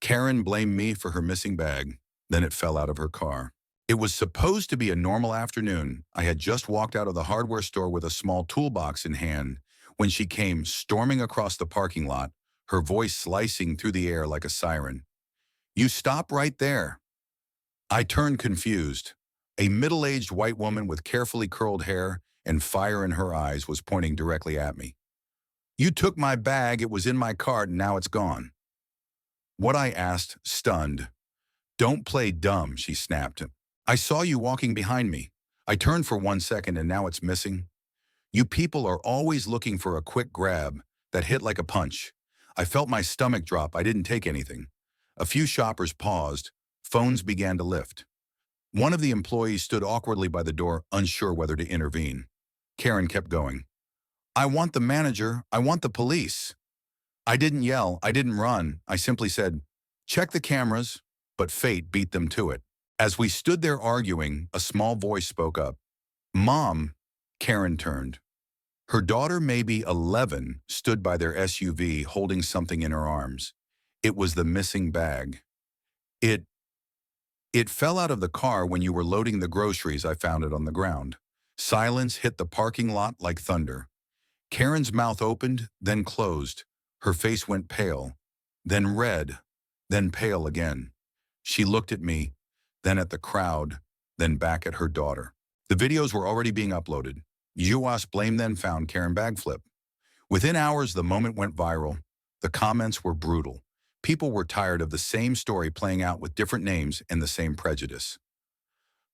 Karen blamed me for her missing bag. Then it fell out of her car. It was supposed to be a normal afternoon. I had just walked out of the hardware store with a small toolbox in hand when she came storming across the parking lot, her voice slicing through the air like a siren. "You stop right there." I turned confused. A middle-aged white woman with carefully curled hair and fire in her eyes was pointing directly at me. "You took my bag, it was in my cart, and now it's gone." What I asked, stunned. "Don't play dumb," she snapped. "I saw you walking behind me. I turned for 1 second and now it's missing. You people are always looking for a quick grab that hit like a punch." I felt my stomach drop. I didn't take anything. A few shoppers paused. Phones began to lift. One of the employees stood awkwardly by the door, unsure whether to intervene. Karen kept going. "I want the manager. I want the police." I didn't yell. I didn't run. I simply said, "Check the cameras," but fate beat them to it. As we stood there arguing, a small voice spoke up. "Mom." Karen turned. Her daughter, maybe 11, stood by their SUV holding something in her arms. It was the missing bag. It fell out of the car when you were loading the groceries. I found it on the ground. Silence hit the parking lot like thunder. Karen's mouth opened, then closed. Her face went pale, then red, then pale again. She looked at me, then at the crowd, then back at her daughter. The videos were already being uploaded. HOA's blame then found Karen bag flip. Within hours, the moment went viral. The comments were brutal. People were tired of the same story playing out with different names and the same prejudice.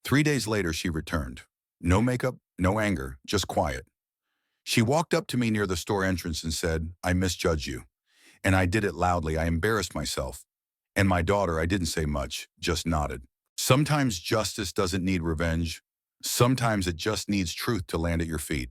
3 days later, she returned. No makeup, no anger, just quiet. She walked up to me near the store entrance and said, "I misjudged you." And I did it loudly. I embarrassed myself. And my daughter, I didn't say much, just nodded. Sometimes justice doesn't need revenge. Sometimes it just needs truth to land at your feet.